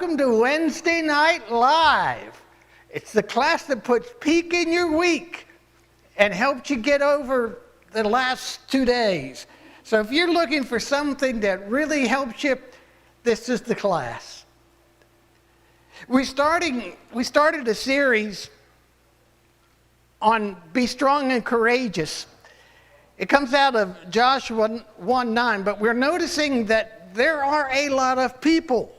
welcome to Wednesday Night Live. It's the class that puts peak in your week and helps you get over the last 2 days. So if you're looking for something that really helps you, this is the class. We started a series on Be Strong and Courageous. It comes out of Joshua 1:9, but we're noticing that there are a lot of people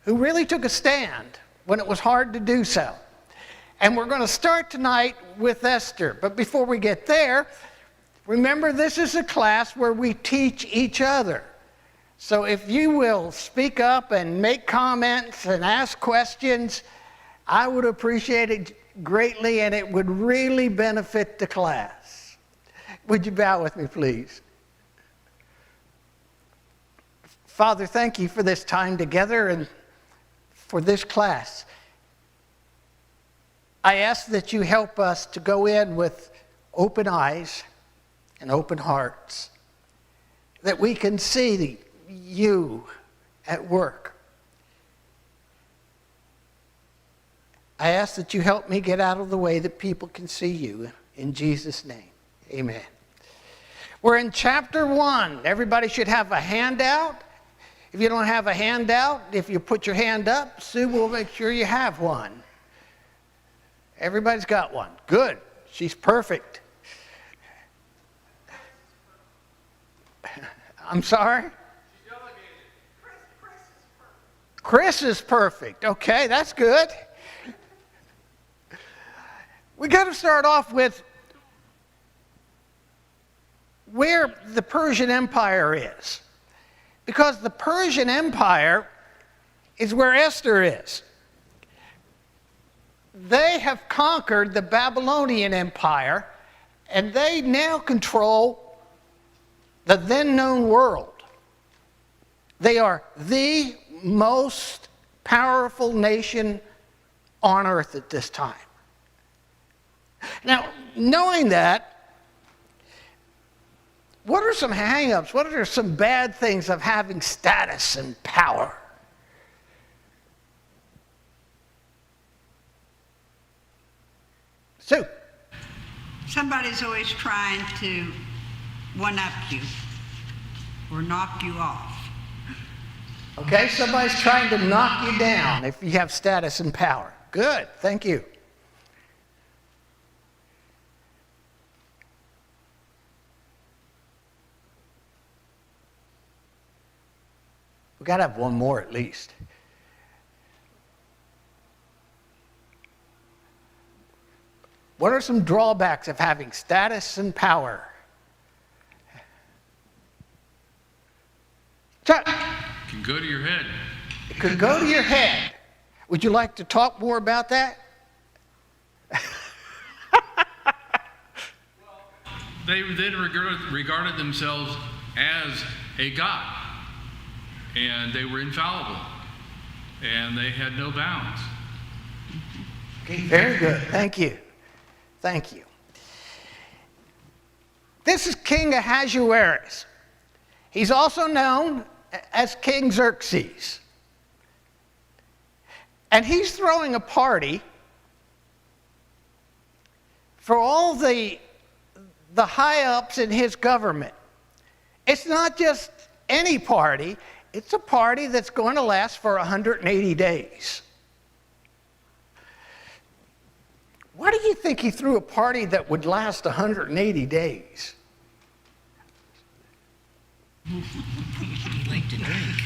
who really took a stand when it was hard to do so. And we're going to start tonight with Esther. But before we get there, remember this is a class where we teach each other. So if you will speak up and make comments and ask questions, I would appreciate it greatly, and it would really benefit the class. Would you bow with me, please? Father, thank you for this time together and for this class. I ask that you help us to go in with open eyes and open hearts, that we can see you at work. I ask that you help me get out of the way that people can see you. In Jesus' name, amen. We're in chapter 1. Everybody should have a handout. If you don't have a handout, if you put your hand up, Sue will make sure you have one. Everybody's got one. Good. She's perfect. I'm sorry? She delegated. Chris is perfect. Okay, that's good. We got to start off with where the Persian Empire is. Because the Persian Empire is where Esther is. They have conquered the Babylonian Empire, and they now control the then known world. They are the most powerful nation on earth at this time. Now, knowing that, what are some hang-ups? What are some bad things of having status and power? Sue. Somebody's always trying to one-up you or knock you off. Okay, somebody's trying to knock you down if you have status and power. Good, thank you. We've got to have one more at least. What are some drawbacks of having status and power? Chuck. It can go to your head. It could go to your head. Would you like to talk more about that? They then regarded themselves as a god. And they were infallible. And they had no bounds. Okay, very good. Thank you. Thank you. This is King Ahasuerus. He's also known as King Xerxes. And he's throwing a party for all the high-ups in his government. It's not just any party. It's a party that's going to last for 180 days. Why do you think he threw a party that would last 180 days? He liked to drink.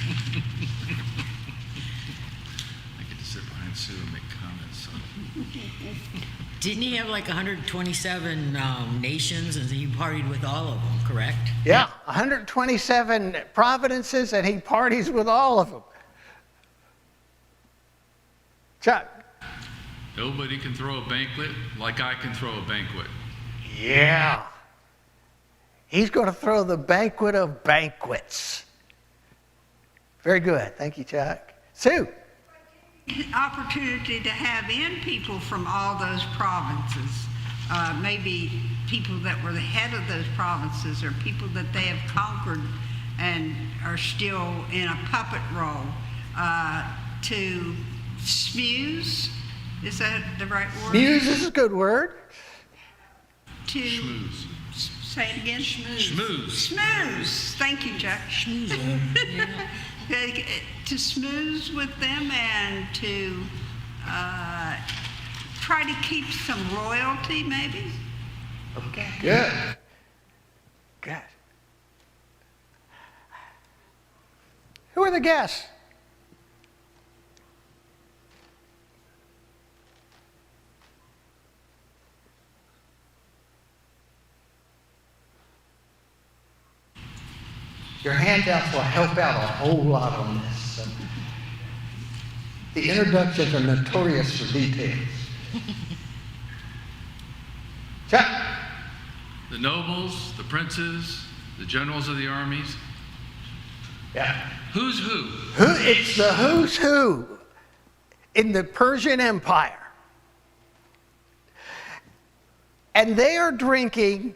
I get to sit behind Sue and make comments. So. Didn't he have like 127 nations, and he partied with all of them, correct? Yeah, 127 provinces, and he parties with all of them. Chuck. Nobody can throw a banquet like I can throw a banquet. Yeah. He's going to throw the banquet of banquets. Very good. Thank you, Chuck. Sue. Opportunity to have in people from all those provinces, maybe people that were the head of those provinces or people that they have conquered and are still in a puppet role. to smooze. Is that the right word? Muse is a good word. To Schmooze. say it again. Schmooze. Smooze. Thank you, Jack. To smooze with them and to try to keep some royalty, maybe. Okay. Good. Good. Who are the guests? Your handouts will help out a whole lot on this. The introductions are notorious for details. Chuck? The nobles, the princes, the generals of the armies. Yeah. Who's who? It's the who's who in the Persian Empire. And they are drinking,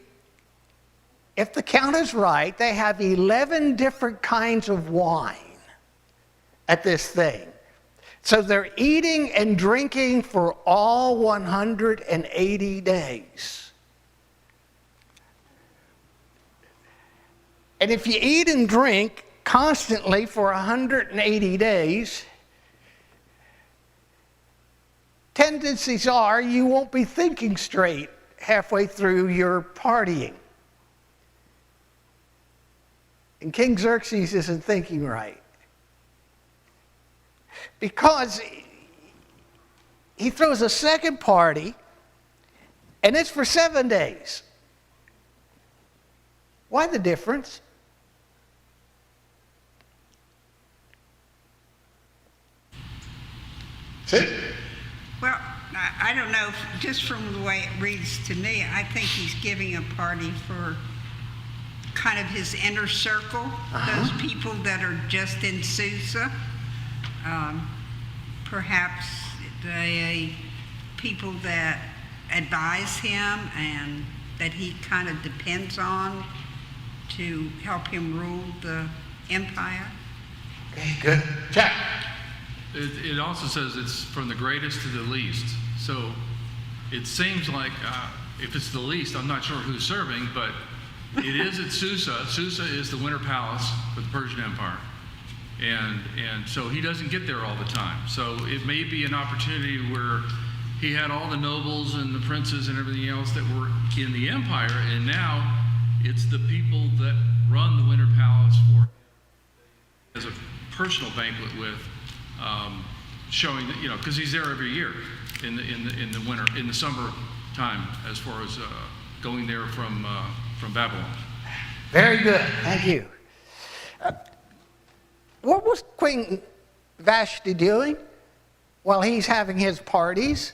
if the count is right, they have 11 different kinds of wine at this thing. So they're eating and drinking for all 180 days. And if you eat and drink constantly for 180 days, tendencies are you won't be thinking straight halfway through your partying. And King Xerxes isn't thinking right. Because he throws a second party, and it's for 7 days. Why the difference? Sit. Well, I don't know, just from the way it reads to me, I think he's giving a party for kind of his inner circle, those people that are just in Susa. Perhaps people that advise him and that he kind of depends on to help him rule the empire. Okay, good. Check. It also says it's from the greatest to the least. So it seems like if it's the least, I'm not sure who's serving, but it is at Susa. Susa is the winter palace for the Persian Empire. And so he doesn't get there all the time. So it may be an opportunity where he had all the nobles and the princes and everything else that were in the empire, and now it's the people that run the winter palace for as a personal banquet with, showing that, because he's there every year in the winter, in the summer time, as far as going there from Babylon. Very good. Thank you. What was Queen Vashti doing while he's having his parties?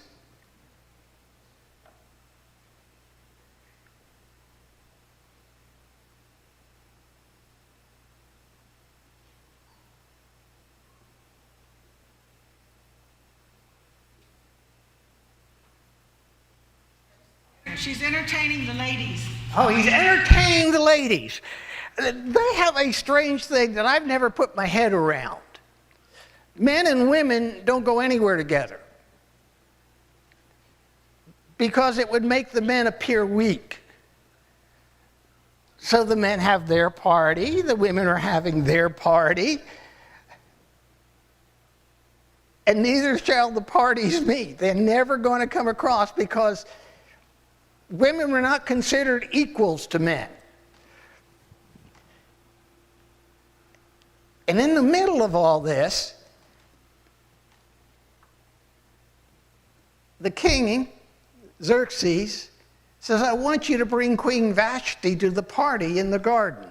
She's entertaining the ladies. Oh, he's entertaining the ladies. They have a strange thing that I've never put my head around. Men and women don't go anywhere together because it would make the men appear weak. So the men have their party, the women are having their party, and neither shall the parties meet. They're never going to come across because women were not considered equals to men. And in the middle of all this, the king, Xerxes, says, I want you to bring Queen Vashti to the party in the garden.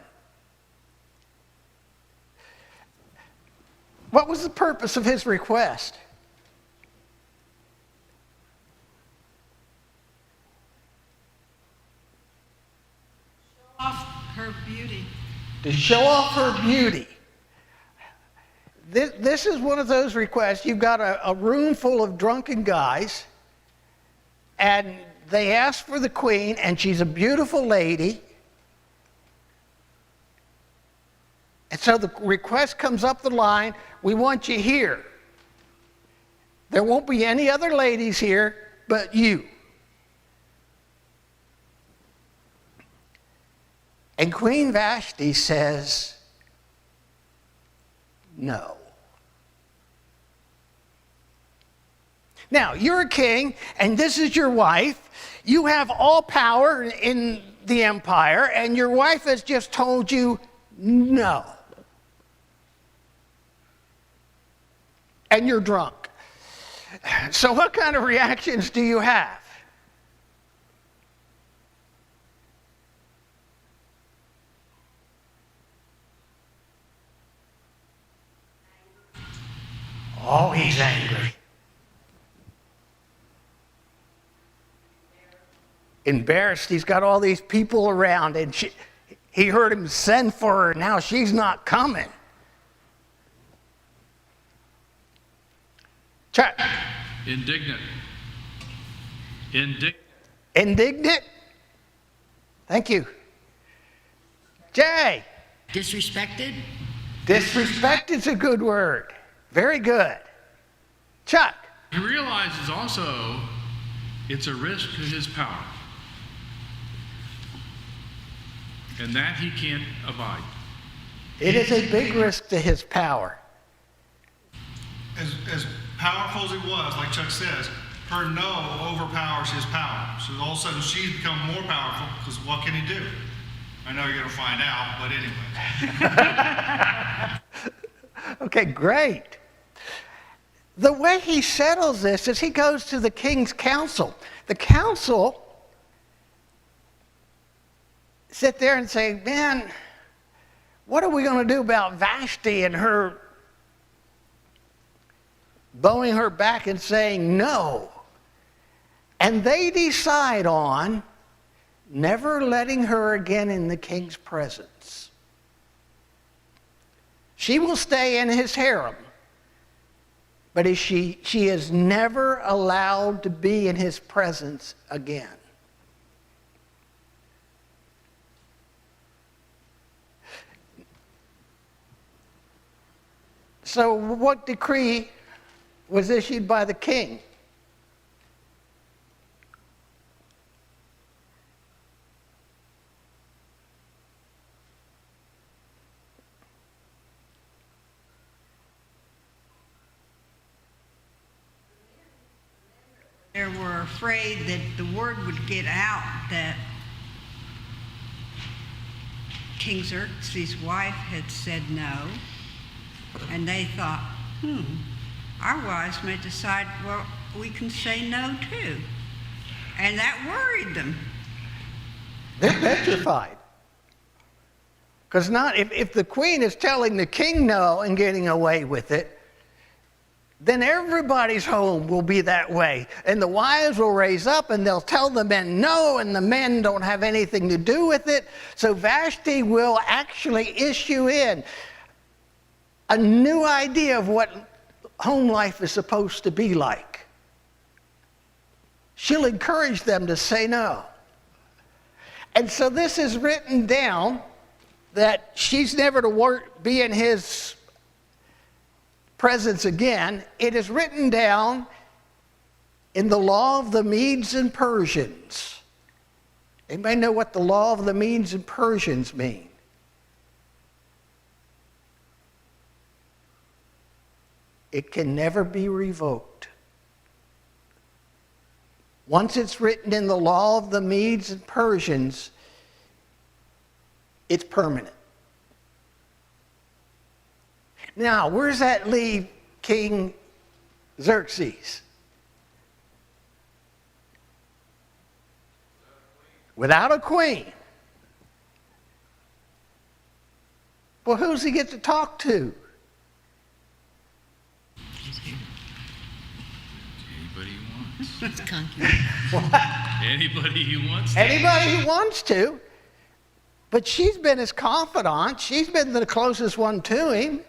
What was the purpose of his request? Off her beauty. To show off her beauty. This is one of those requests. You've got a room full of drunken guys, and they ask for the queen, and she's a beautiful lady. And so the request comes up the line, we want you here. There won't be any other ladies here but you. And Queen Vashti says, no. Now, you're a king, and this is your wife. You have all power in the empire, and your wife has just told you no. And you're drunk. So what kind of reactions do you have? Oh, he's angry. Embarrassed, he's got all these people around, and he heard him send for her. Now she's not coming. Chuck. Indignant. Indignant. Indignant? Thank you. Jay. Disrespected? Disrespect is a good word. Very good. Chuck. He realizes also it's a risk to his power. And that he can't abide. It is a big risk to his power. As powerful as it was, like Chuck says, her no overpowers his power. So all of a sudden she's become more powerful because what can he do? I know you're going to find out, but anyway. Okay, great. The way he settles this is he goes to the king's council. The council sit there and say, man, what are we going to do about Vashti and her bowing her back and saying no? And they decide on never letting her again in the king's presence. She will stay in his harem, but she is never allowed to be in his presence again. So what decree was issued by the king? They were afraid that the word would get out that King Xerxes' wife had said no. And they thought, our wives may decide, well, we can say no too. And that worried them. They're petrified. Because if the queen is telling the king no and getting away with it, then everybody's home will be that way. And the wives will raise up and they'll tell the men no, and the men don't have anything to do with it. So Vashti will actually issue in a new idea of what home life is supposed to be like. She'll encourage them to say no. And so this is written down that she's never to be in his presence again. It is written down in the law of the Medes and Persians. Anybody know what the law of the Medes and Persians mean? It can never be revoked. Once it's written in the law of the Medes and Persians, it's permanent. Now, where does that leave King Xerxes? Without a queen. Well, who's he get to talk to? Anybody he wants. It's concubine. Anybody he wants to. Anybody he wants to. But she's been his confidant. She's been the closest one to him.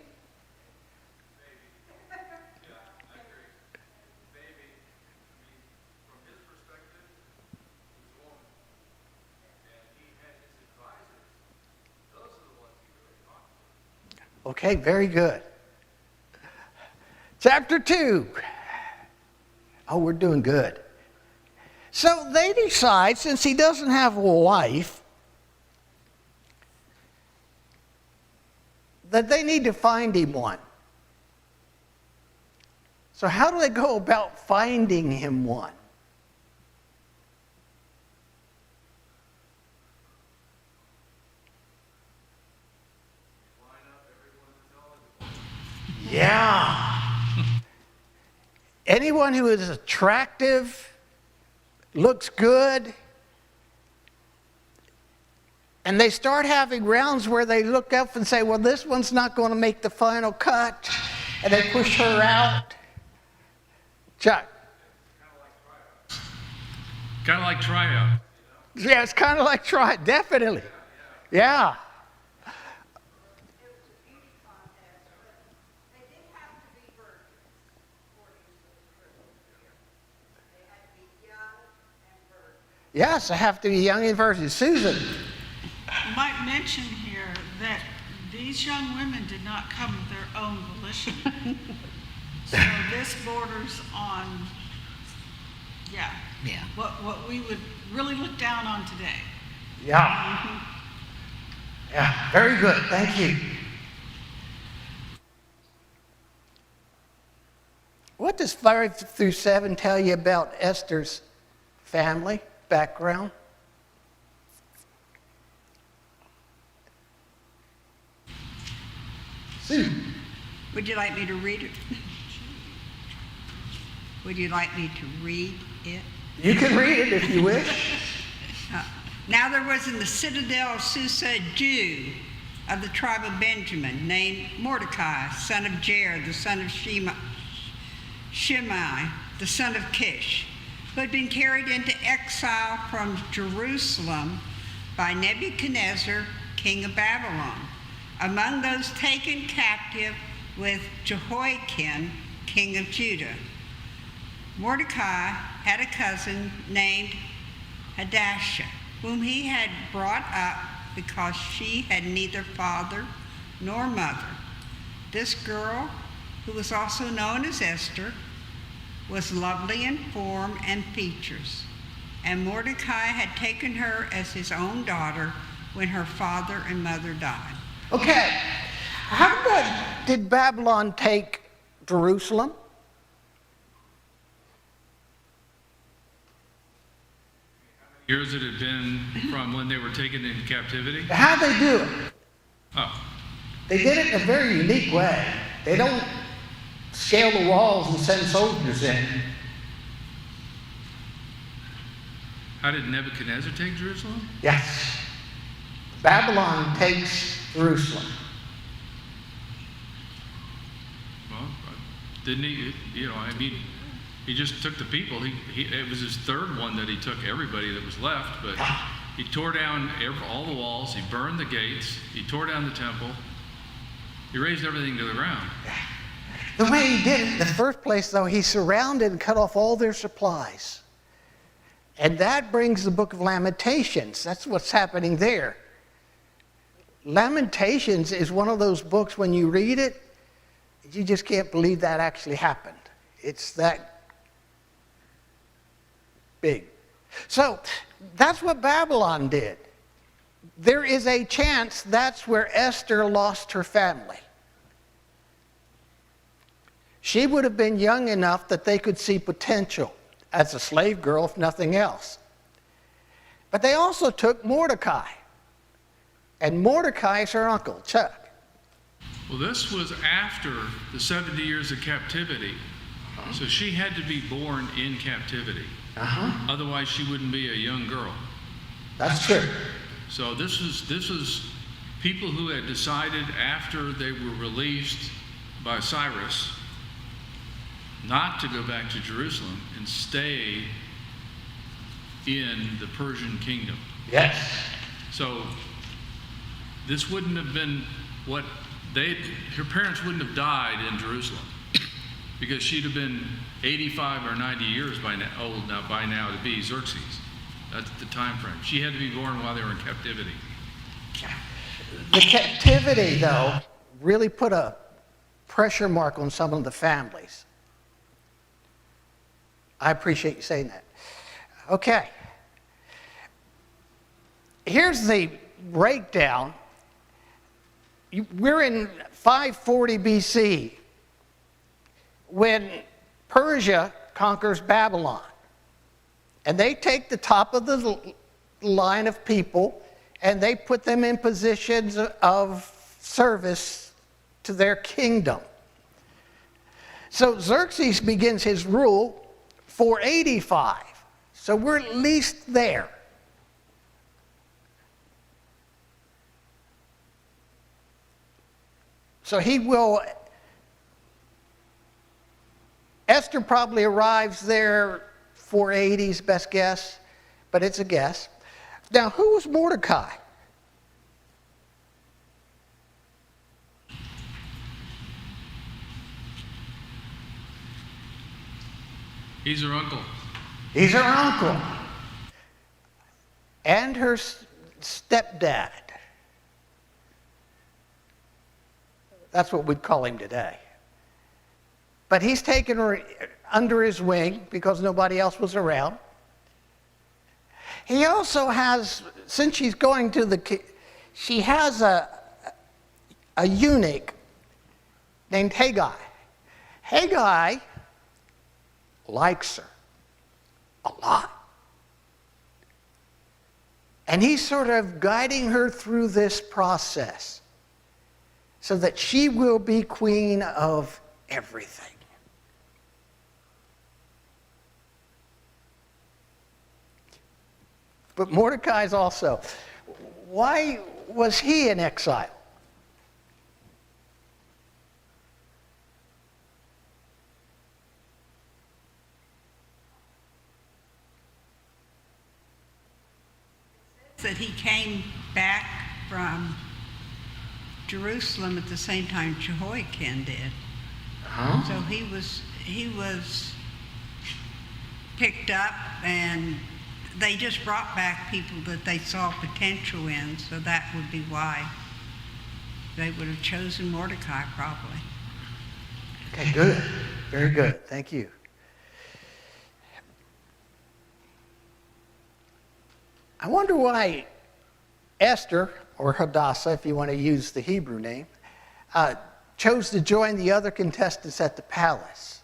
Okay, very good. Chapter 2. Oh, we're doing good. So they decide, since he doesn't have a wife, that they need to find him one. So how do they go about finding him one? Yeah. Anyone who is attractive, looks good, and they start having rounds where they look up and say, well, this one's not going to make the final cut, and they push her out. Chuck. Kind of like tryout. Yeah, it's kind of like try, definitely. Yeah. Yes, I have to be young and virgin. Susan. You might mention here that these young women did not come of their own volition. So this borders on, yeah, Yeah. what we would really look down on today. Yeah. Yeah, very good. Thank you. What does 5 through 7 tell you about Esther's family background? Sue. Would you like me to read it? Would you like me to read it? You can read it if you wish. Now there was in the citadel of Susa a Jew of the tribe of Benjamin named Mordecai, son of Jair, the son of Shimei, the son of Kish, who had been carried into exile from Jerusalem by Nebuchadnezzar, king of Babylon. Among those taken captive with Jehoiakim, king of Judah. Mordecai had a cousin named Hadassah, whom he had brought up because she had neither father nor mother. This girl, who was also known as Esther, was lovely in form and features, and Mordecai had taken her as his own daughter when her father and mother died. Okay. How did Babylon take Jerusalem? Years it had been from when they were taken into captivity. How'd they do it? Oh, They did it in a very unique way. They don't scale the walls and send soldiers in. how did Nebuchadnezzar take Jerusalem? Yes. Babylon takes Jerusalem. Well, didn't he? You know, I mean, he just took the people. It was his third one that he took everybody that was left, but he tore down all the walls. He burned the gates. He tore down the temple. He razed everything to the ground. The way he did it in the first place, though, he surrounded and cut off all their supplies. And that brings the book of Lamentations. That's what's happening there. Lamentations is one of those books, when you read it, you just can't believe that actually happened. It's that big. So that's what Babylon did. There is a chance that's where Esther lost her family. She would have been young enough that they could see potential as a slave girl, if nothing else. But they also took Mordecai. And Mordecai is her uncle, Chuck. Well, this was after the 70 years of captivity. So she had to be born in captivity. Otherwise, she wouldn't be a young girl. That's true. So this was people who had decided after they were released by Cyrus not to go back to Jerusalem and stay in the Persian kingdom. Yes. So this wouldn't have been what her parents wouldn't have died in Jerusalem, because she'd have been 85 or 90 years old by now to be Xerxes. That's the time frame. She had to be born while they were in captivity. The captivity, though, really put a pressure mark on some of the families. I appreciate you saying that. Okay. Here's the breakdown. We're in 540 BC when Persia conquers Babylon. And they take the top of the line of people and they put them in positions of service to their kingdom. So Xerxes begins his rule 485. So we're at least there. So he will, Esther probably arrives there 480's best guess, but it's a guess. Now, who was Mordecai? He's her uncle. He's her uncle. And her stepdad. That's what we'd call him today. But he's taken her under his wing because nobody else was around. He also has, since she's going to she has a eunuch named Haggai. Haggai likes her a lot. And he's sort of guiding her through this process so that she will be queen of everything. But Mordecai's also. Why was he in exile? That he came back from Jerusalem at the same time Jehoiakim did. Huh? So he was picked up, and they just brought back people that they saw potential in, so that would be why they would have chosen Mordecai probably. Okay, good. Very good. Thank you. I wonder why Esther, or Hadassah, if you want to use the Hebrew name, chose to join the other contestants at the palace.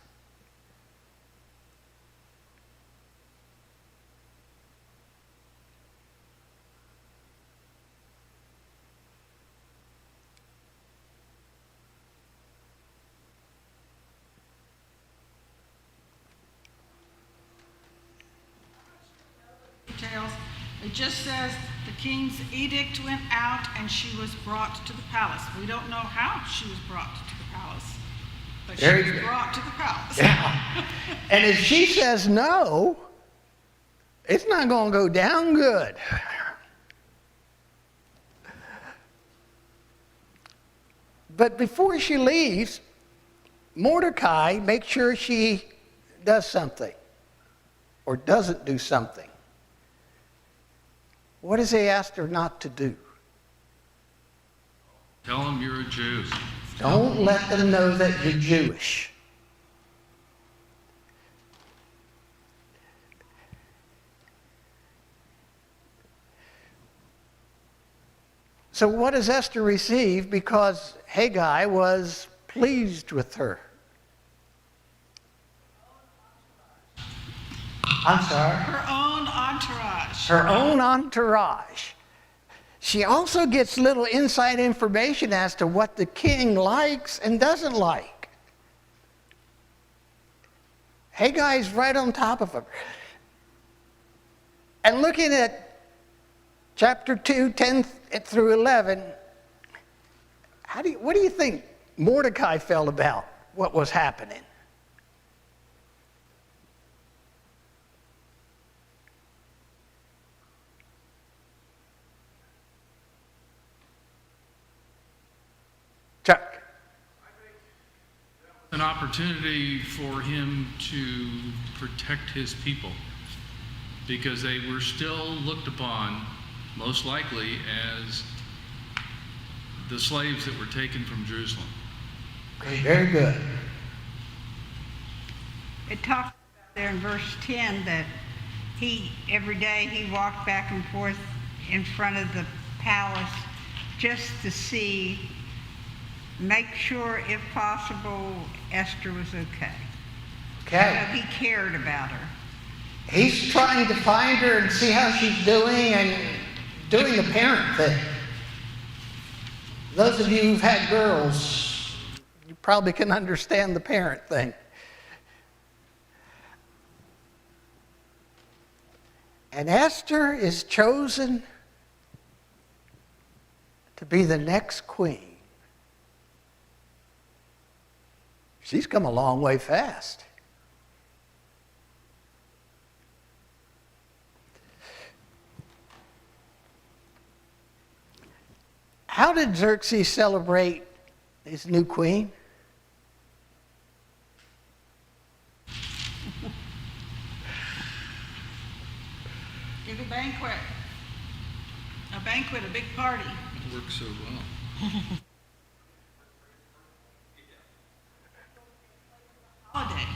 Details. It just says the king's edict went out and she was brought to the palace. We don't know how she was brought to the palace, but she Very was good. brought to the palace. Yeah. And if she says no, it's not going to go down good. But before she leaves, Mordecai makes sure she does something or doesn't do something. What does he ask her not to do? Tell him you're a Jew. Don't let them know that you're Jewish. So what does Esther receive because Haggai was pleased with her? I'm sorry? Her own entourage. Her own entourage. She also gets little inside information as to what the king likes and doesn't like. Haggai's right on top of her. And looking at chapter 2, 10 through 11, what do you think Mordecai felt about what was happening? Chuck. An opportunity for him to protect his people because they were still looked upon, most likely, as the slaves that were taken from Jerusalem. Okay, very good. It talks about there in verse 10 that every day he walked back and forth in front of the palace just to make sure, if possible, Esther was okay. Okay. He cared about her. He's trying to find her and see how she's doing and doing the parent thing. Those of you who've had girls, you probably can understand the parent thing. And Esther is chosen to be the next queen. She's come a long way fast. How did Xerxes celebrate his new queen? Give a banquet, a big party. It works so well. Holiday.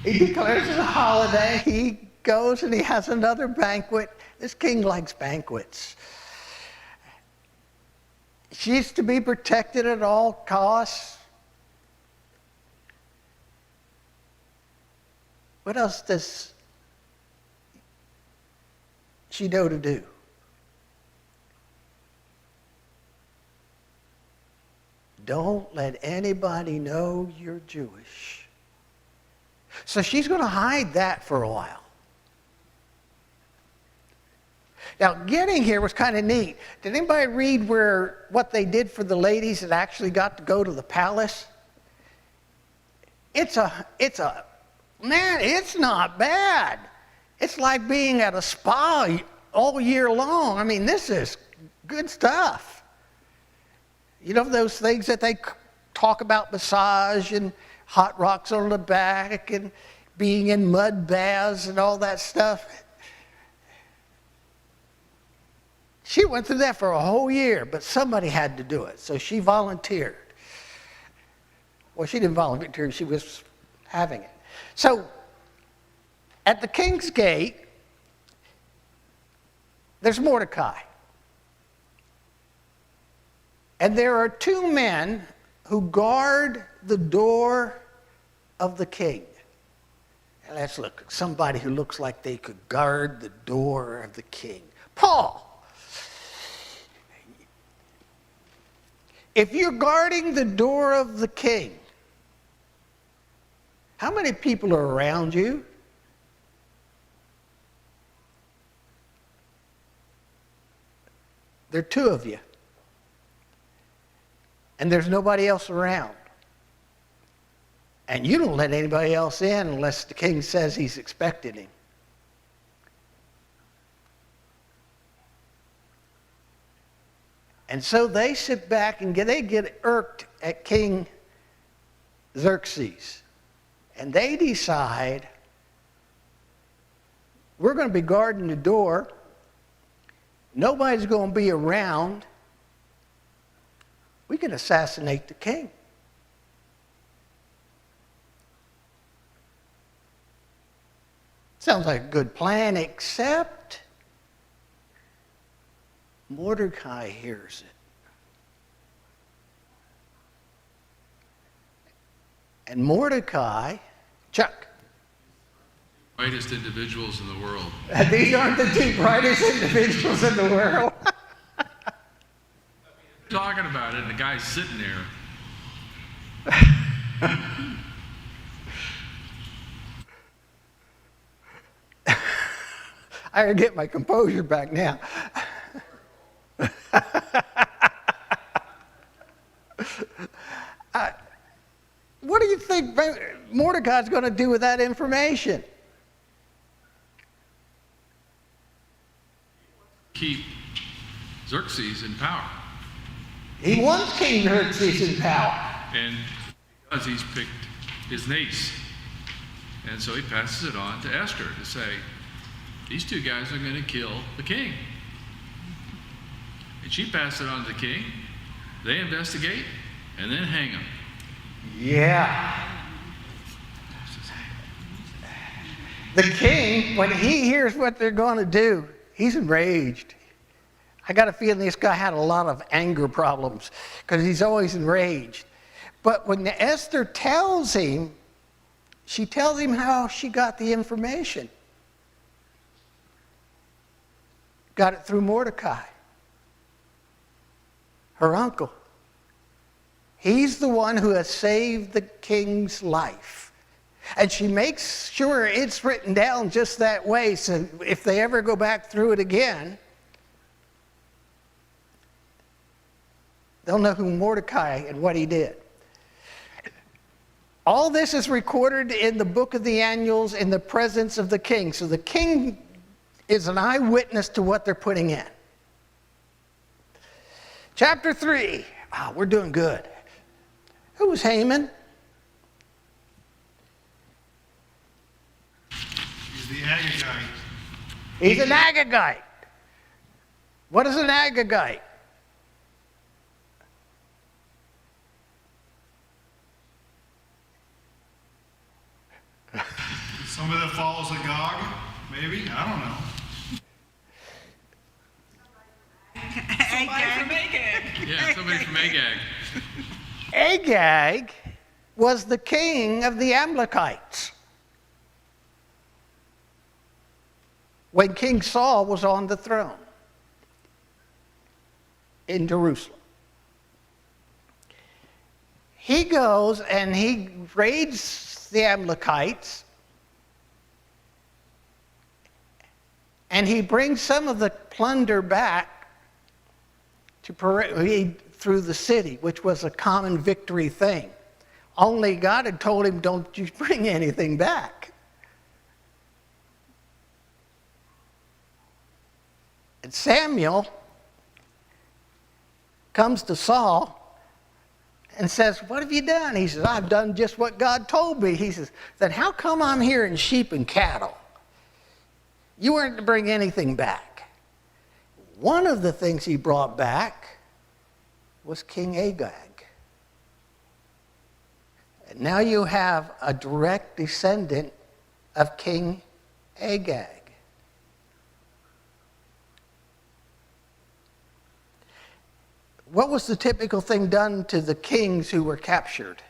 He declares it a holiday. He goes and he has another banquet. This king likes banquets. She's to be protected at all costs. What else does she know to do? Don't let anybody know you're Jewish. So she's going to hide that for a while. Now, getting here was kind of neat. Did anybody read what they did for the ladies that actually got to go to the palace? It's not bad. It's like being at a spa all year long. I mean, this is good stuff. You know those things that they talk about, massage and hot rocks on the back and being in mud baths and all that stuff? She went through that for a whole year, but somebody had to do it, so she volunteered. Well, she didn't volunteer, she was having it. So, at the king's gate, there's Mordecai. And there are two men who guard the door of the king. And let's look at somebody who looks like they could guard the door of the king. Paul. If you're guarding the door of the king, how many people are around you? There are two of you. And there's nobody else around. And you don't let anybody else in unless the king says he's expecting him. And so they sit back and they get irked at King Xerxes. And they decide, we're going to be guarding the door. Nobody's going to be around. We can assassinate the king. Sounds like a good plan, except Mordecai hears it. And Mordecai, Chuck. Brightest individuals in the world. These aren't the two brightest individuals in the world. Talking about it, and the guy's sitting there. I gotta get my composure back now. What do you think Mordecai's going to do with that information? Keep Xerxes in power. He wants King Xerxes in power. And because he's picked his niece. And so he passes it on to Esther to say, these two guys are going to kill the king. And She passed it on to the king. They investigate and then hang him. Yeah. The king, when he hears what they're going to do, he's enraged. I got a feeling this guy had a lot of anger problems because he's always enraged. But when Esther tells him, she tells him how she got the information. Got it through Mordecai, her uncle. He's the one who has saved the king's life. And she makes sure it's written down just that way, so if they ever go back through it again, they'll know who Mordecai and what he did. All this is recorded in the book of the Annals in the presence of the king. So the king is an eyewitness to what they're putting in. Chapter 3. Wow, we're doing good. Who was Haman? He's the Agagite. He's an Agagite. What is an Agagite? Somebody that follows Agag, maybe? I don't know. Somebody from Agag. Yeah, somebody from Agag. Agag was the king of the Amalekites when King Saul was on the throne in Jerusalem. He goes and he raids the Amalekites, and he brings some of the plunder back to parade through the city, which was a common victory thing. Only God had told him, don't you bring anything back. And Samuel comes to Saul and says, what have you done? He says, I've done just what God told me. He says, then how come I'm hearing sheep and cattle? You weren't to bring anything back. One of the things he brought back was King Agag. And now you have a direct descendant of King Agag. What was the typical thing done to the kings who were captured?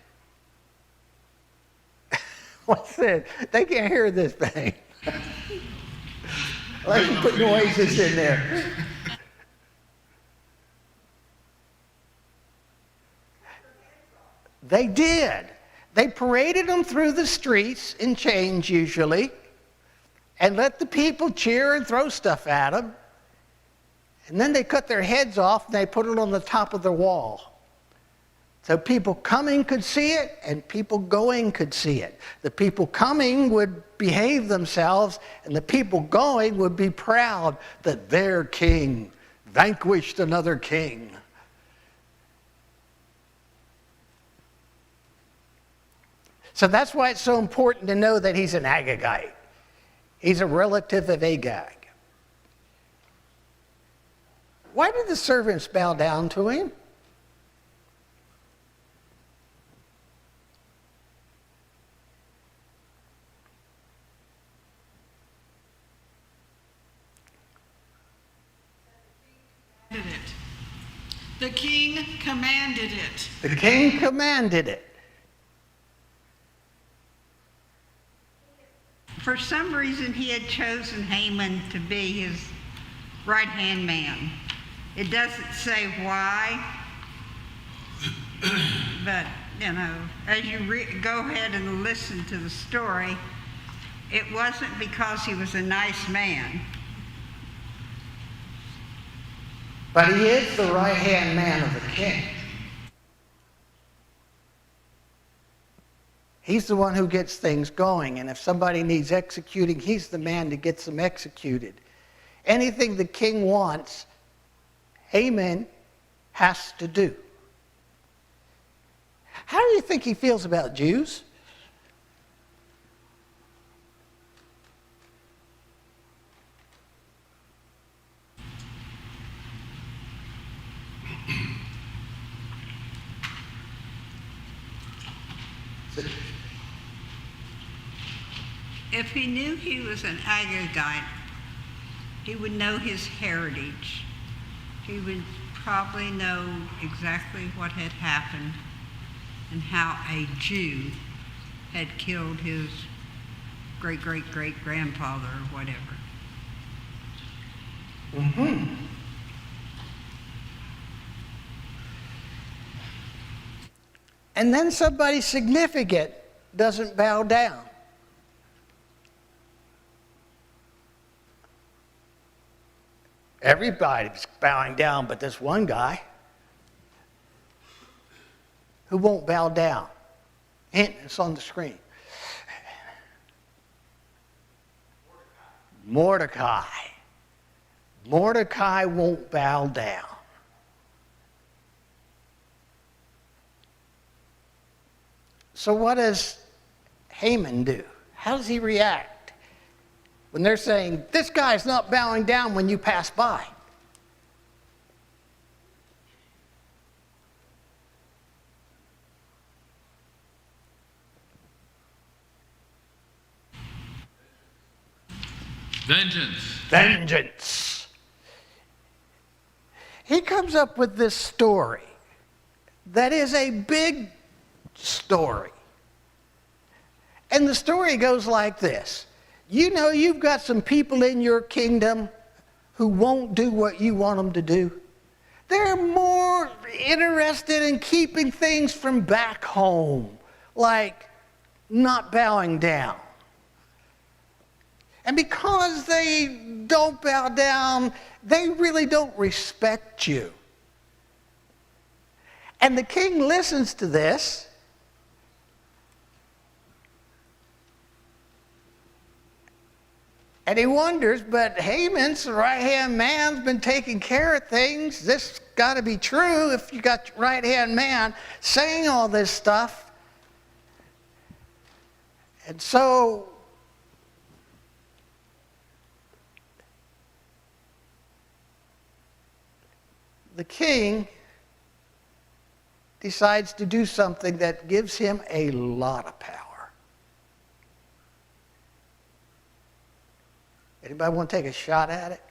What's it? They can't hear this thing. Let's put noises in there. They did. They paraded them through the streets in chains usually and let the people cheer and throw stuff at them. And then they cut their heads off and they put it on the top of the wall. So people coming could see it and people going could see it. The people coming would behave themselves and the people going would be proud that their king vanquished another king. So that's why it's so important to know that he's an Agagite. He's a relative of Agag. Why did the servants bow down to him? The king commanded it. The king commanded it. For some reason, he had chosen Haman to be his right-hand man. It doesn't say why, but, you know, as you go ahead and listen to the story, it wasn't because he was a nice man. But he is the right-hand man of the king. He's the one who gets things going, and if somebody needs executing, he's the man that gets them executed. Anything the king wants, Haman has to do. How do you think he feels about Jews? If he knew he was an Agagite, he would know his heritage. He would probably know exactly what had happened and how a Jew had killed his great-great-great-grandfather or whatever. Mm-hmm. And then somebody significant doesn't bow down. Everybody's bowing down, but this one guy who won't bow down. And it's on the screen. Mordecai. Mordecai won't bow down. So what does Haman do? How does he react when they're saying, this guy's not bowing down when you pass by? Vengeance. Vengeance. He comes up with this story that is a big story. And the story goes like this. You know you've got some people in your kingdom who won't do what you want them to do. They're more interested in keeping things from back home, like not bowing down. And because they don't bow down, they really don't respect you. And the king listens to this. And he wonders, but Haman's the right-hand man's been taking care of things. This got to be true if you got your right-hand man saying all this stuff. And so the king decides to do something that gives him a lot of power. Anybody want to take a shot at it?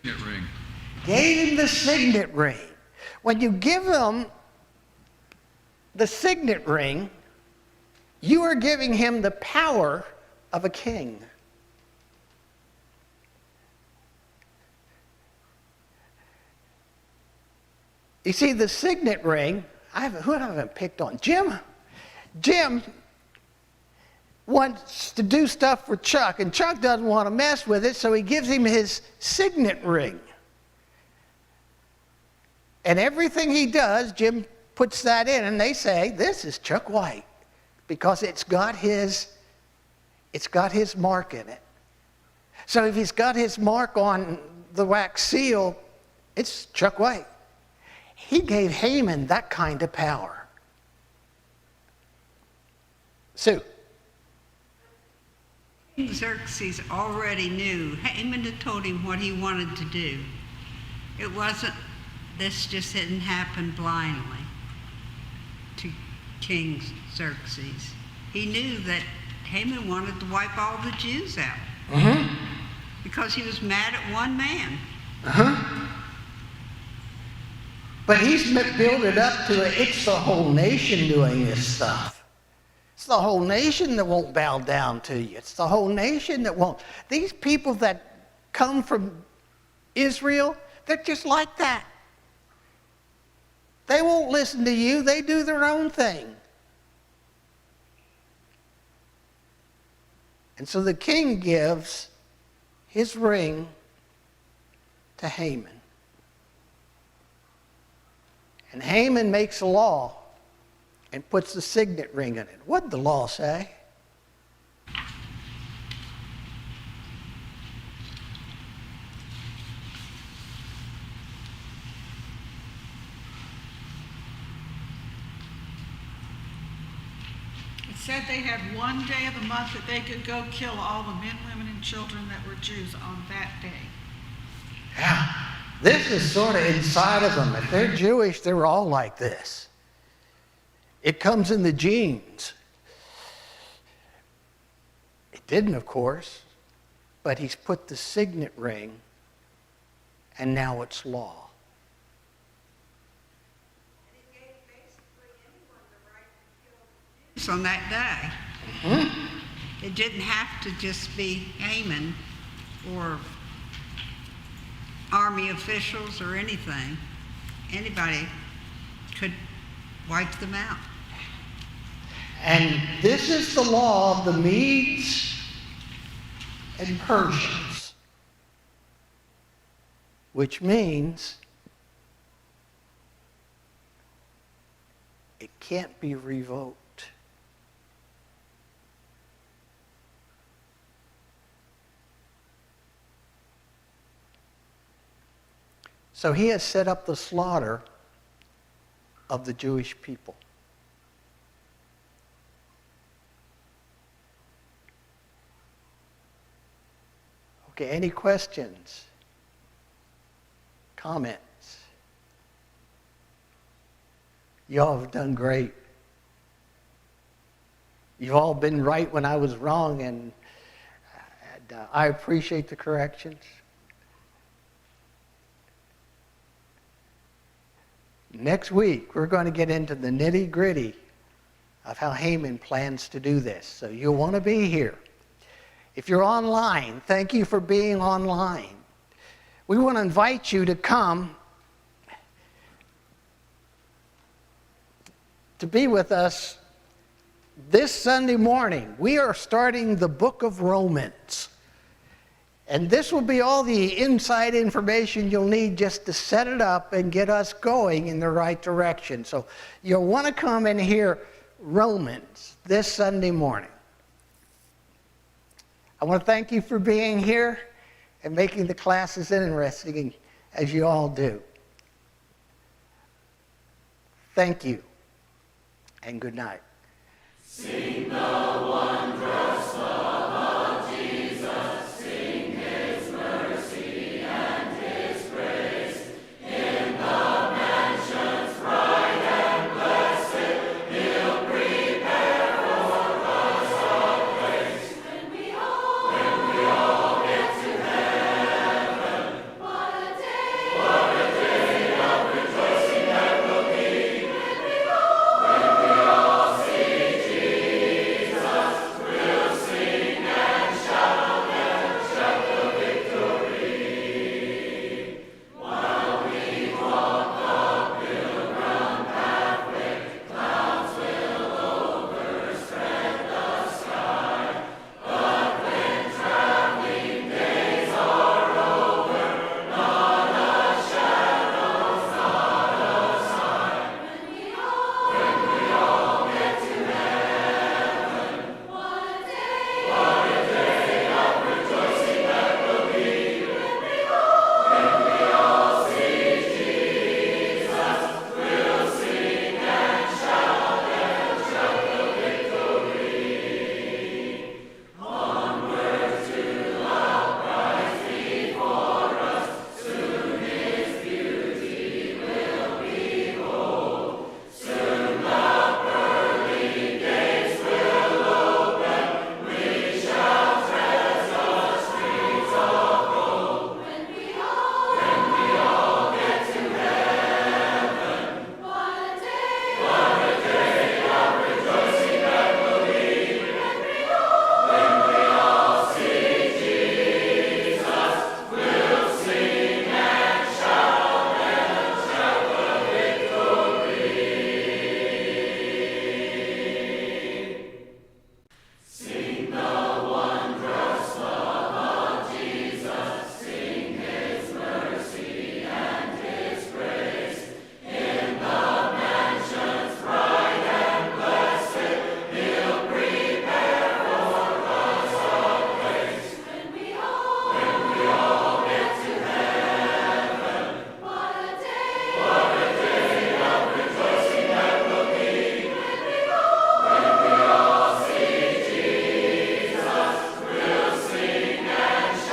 Signet ring. Gave him the signet ring. When you give him the signet ring, you are giving him the power of a king. You see, the signet ring, who have I picked on? Jim wants to do stuff for Chuck, and Chuck doesn't want to mess with it, so he gives him his signet ring. And everything he does, Jim puts that in, and they say, this is Chuck White, because it's got his mark in it. So if he's got his mark on the wax seal, it's Chuck White. He gave Haman that kind of power. Sue. Xerxes already knew. Haman had told him what he wanted to do. It wasn't, this just didn't happen blindly to King Xerxes. He knew that Haman wanted to wipe all the Jews out because he was mad at one man. But he's built it up to it's the whole nation doing this stuff. It's the whole nation that won't bow down to you. It's the whole nation that won't. These people that come from Israel, they're just like that. They won't listen to you. They do their own thing. And so the king gives his ring to Haman. And Haman makes a law and puts the signet ring in it. What did the law say? It said they had one day of the month that they could go kill all the men, women, and children that were Jews on that day. Yeah. This is sort of inside of them. If they're Jewish, they're all like this. It comes in the genes. It didn't, of course, but he's put the signet ring, and now it's law. On that day. It didn't have to just be Haman or army officials or anything. Anybody could wipe them out. And this is the law of the Medes and Persians, which means it can't be revoked. So he has set up the slaughter of the Jewish people. Okay, any questions? Comments? Y'all have done great. You've all been right when I was wrong, and I appreciate the corrections. Next week, we're going to get into the nitty-gritty of how Haman plans to do this. So you'll want to be here. If you're online, thank you for being online. We want to invite you to come to be with us this Sunday morning. We are starting the book of Romans. And this will be all the inside information you'll need just to set it up and get us going in the right direction. So you'll want to come and hear Romans this Sunday morning. I want to thank you for being here and making the classes interesting as you all do. Thank you and good night. Sing the one.